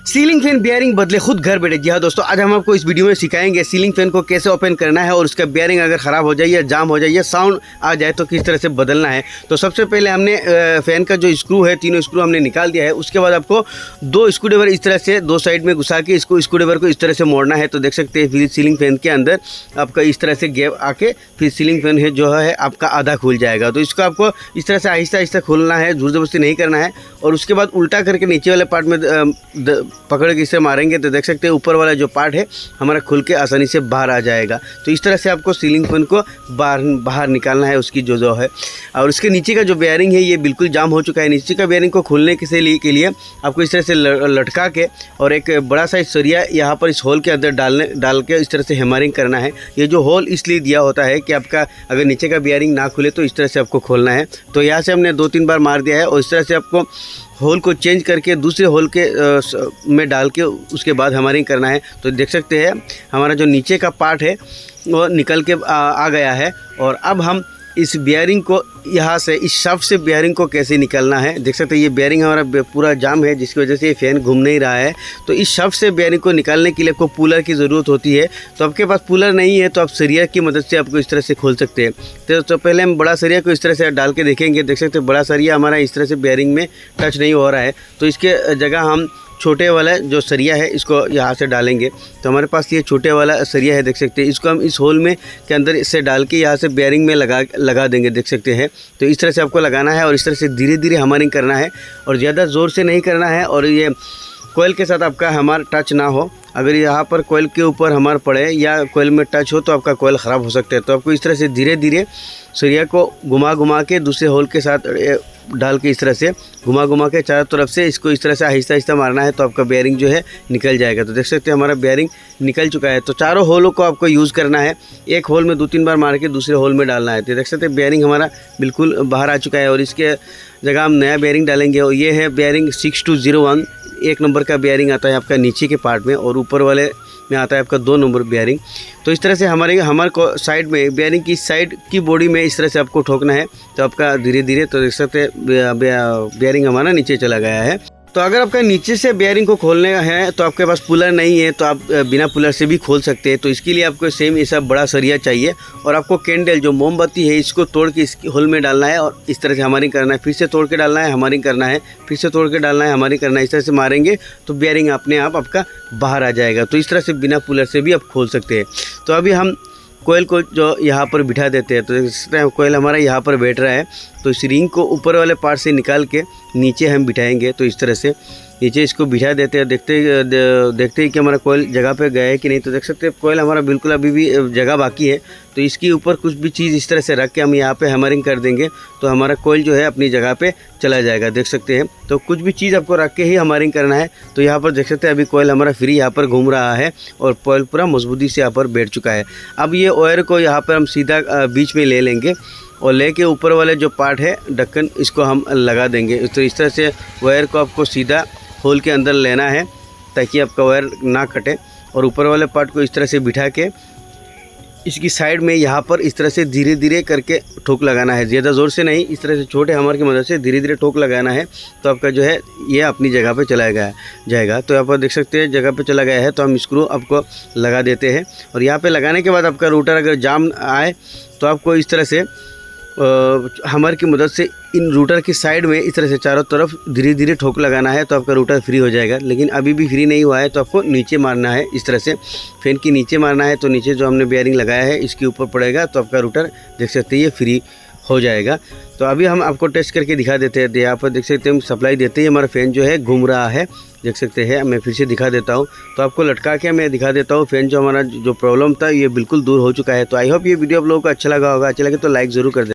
Ceiling fan bearing बदले खुद घर बैठे। जी हाँ दोस्तों, आज हम आपको इस वीडियो में सिखाएंगे सीलिंग फैन को कैसे ओपन करना है और उसका बेयरिंग अगर ख़राब हो जाए या जाम हो जाए या साउंड आ जाए तो किस तरह से बदलना है। तो सबसे पहले हमने फ़ैन का जो स्क्रू है, तीनों स्क्रू हमने निकाल दिया है। उसके बाद आपको दो स्क्रू ड्राइवर इस तरह से दो साइड में घुसा के इसको स्क्रू ड्राइवर को इस तरह से मोड़ना है। तो देख सकते हैं फिर सीलिंग फैन के अंदर आपका इस तरह से गैप आके फिर सीलिंग फैन है जो है आपका आधा खुल जाएगा। तो इसको आपको इस तरह से आहिस्ता आहिस्ता खोलना है, जोर जबरदस्ती नहीं करना है। और उसके बाद उल्टा करके नीचे वाले पार्ट में पकड़ के इसे मारेंगे तो देख सकते हैं ऊपर वाला जो पार्ट है हमारा खुल के आसानी से बाहर आ जाएगा। तो इस तरह से आपको सीलिंग फैन को बाहर निकालना है उसकी जो है। और उसके नीचे का जो बेयरिंग है ये बिल्कुल जाम हो चुका है। नीचे का बेयरिंग को खोलने के लिए आपको इस तरह से लटका के और एक बड़ा सा सरिया यहाँ पर इस होल के अंदर डाल के इस तरह से हैमरिंग करना है। ये जो होल इसलिए दिया होता है कि आपका अगर नीचे का बेयरिंग ना खुले तो इस तरह से आपको खोलना है। तो यहाँ से हमने 2-3 बार मार दिया है और इस तरह से आपको होल को चेंज करके दूसरे होल के में डाल के उसके बाद हैमरिंग करना है। तो देख सकते हैं हमारा जो नीचे का पार्ट है वो निकल के आ गया है। और अब हम इस बेयरिंग को यहाँ से इस शाफ्ट से बेयरिंग को कैसे निकालना है। देख सकते हैं ये बेयरिंग हमारा पूरा जाम है जिसकी वजह से ये फ़ैन घूम नहीं रहा है। तो इस शाफ्ट से बेयरिंग को निकालने के लिए आपको पुलर की ज़रूरत होती है। तो आपके पास पुलर नहीं है तो आप सरिया की मदद से आपको इस तरह से खोल सकते हैं। तो पहले हम बड़ा सरिया को इस तरह से डाल के देखेंगे। देख सकते हैं बड़ा सरिया हमारा इस तरह से बेयरिंग में टच नहीं हो रहा है। तो इसके जगह हम छोटे वाला जो सरिया है इसको यहाँ से डालेंगे। तो हमारे पास ये छोटे वाला सरिया है, देख सकते हैं। इसको हम इस होल में के अंदर इससे डाल के यहाँ से बेयरिंग में लगा देंगे, देख सकते हैं। तो इस तरह से आपको लगाना है और इस तरह से धीरे धीरे हैमरिंग करना है और ज़्यादा ज़ोर से नहीं करना है। और ये कोयल के साथ आपका हैमर टच ना हो। अगर यहाँ पर कोयल के ऊपर हैमर पड़े या कोयल में टच हो तो आपका कोयल ख़राब हो सकता है। तो आपको इस तरह से धीरे धीरे सरिया को घुमा के दूसरे होल के साथ डाल के इस तरह से घुमा के चारों तरफ से इसको इस तरह से आहिस्ता आहिस्ता मारना है। तो आपका बेयरिंग जो है निकल जाएगा। तो देख सकते हैं हमारा बेयरिंग निकल चुका है। तो चारों होलों को आपको यूज़ करना है। एक होल में 2-3 बार मार के दूसरे होल में डालना है। तो देख सकते हैं बेयरिंग हमारा बिल्कुल बाहर आ चुका है और इसके जगह हम नया बेयरिंग डालेंगे। और ये है बेयरिंग 6201, 1 नंबर का बेयरिंग आता है आपका नीचे के पार्ट में और ऊपर वाले में आता है आपका 2 नंबर बेयरिंग। तो इस तरह से हमारे को साइड में बेयरिंग की साइड की बॉडी में इस तरह से आपको ठोकना है। तो आपका धीरे धीरे तो देख सकते हैं बेयरिंग हमारा नीचे चला गया है। तो अगर आपका नीचे से बेयरिंग को खोलने है तो आपके पास पुलर नहीं है तो आप बिना पुलर से भी खोल सकते हैं। तो इसके लिए आपको सेम ऐसा बड़ा सरिया चाहिए और आपको कैंडल जो मोमबत्ती है इसको तोड़ के इस होल में डालना है और इस तरह से हैमरिंग करना है। फिर से तोड़ के डालना है, हैमरिंग करना है, फिर से तोड़ के डालना है, हैमरिंग करना है। इस तरह से मारेंगे तो बेयरिंग अपने आप आपका बाहर आ जाएगा। तो इस तरह से बिना पुलर से भी आप खोल सकते हैं। तो अभी हम कोयल को जो यहाँ पर बिठा देते हैं। तो इस तरह कोयल हमारा यहाँ पर बैठ रहा है। तो इस रिंग को ऊपर वाले पार्ट से निकाल के नीचे हम बिठाएंगे। तो इस तरह से नीचे इसको बिठा देते हैं। देखते ही कि हमारा कोयल जगह पे गया है कि नहीं। तो देख सकते हैं कोयल हमारा बिल्कुल अभी भी जगह बाकी है। तो इसके ऊपर कुछ भी चीज़ इस तरह से रख के हम यहाँ पे हैमरिंग कर देंगे तो हमारा कोयल जो है अपनी जगह पे चला जाएगा, देख सकते हैं। तो कुछ भी चीज़ आपको रख के ही हैमरिंग करना है। तो यहाँ पर देख सकते हैं अभी कोयल हमारा फ्री यहाँ पर घूम रहा है और कोयल पूरा मजबूती से यहाँ पर बैठ चुका है। अब ये वायर को यहाँ पर हम सीधा बीच में ले लेंगे और लेके ऊपर वाले जो पार्ट है ढक्कन इसको हम लगा देंगे। तो इस तरह से वायर को आपको सीधा होल के अंदर लेना है ताकि आपका वायर ना कटे। और ऊपर वाले पार्ट को इस तरह से बिठा के इसकी साइड में यहाँ पर इस तरह से धीरे धीरे करके ठोक लगाना है, ज़्यादा ज़ोर से नहीं। इस तरह से छोटे हैमर की मदद से धीरे धीरे ठोक लगाना है। तो आपका जो है ये अपनी जगह पे चला जाएगा। तो यहाँ पर देख सकते हैं जगह पे चला गया है। तो हम स्क्रू आपको लगा देते हैं और यहाँ पे लगाने के बाद आपका रूटर अगर जाम आए तो आपको इस तरह से हैमर की मदद से इन रूटर की साइड में इस तरह से चारों तरफ धीरे धीरे ठोक लगाना है। तो आपका रूटर फ्री हो जाएगा। लेकिन अभी भी फ्री नहीं हुआ है तो आपको नीचे मारना है, इस तरह से फैन की नीचे मारना है। तो नीचे जो हमने बेयरिंग लगाया है इसके ऊपर पड़ेगा तो आपका रूटर देख सकते हैं ये फ्री हो जाएगा। तो अभी हम आपको टेस्ट करके दिखा देते हैं। यहाँ पर देख सकते हैं हम सप्लाई देते ही हमारा फ़ैन जो है घूम रहा है, देख सकते हैं। मैं फिर से दिखा देता हूँ। तो आपको लटका के मैं दिखा देता हूँ। फ़ैन जो हमारा जो प्रॉब्लम था ये बिल्कुल दूर हो चुका है। तो आई होप ये वीडियो आप लोगों को अच्छा लगा होगा। अच्छा लगे तो लाइक ज़रूर कर दें।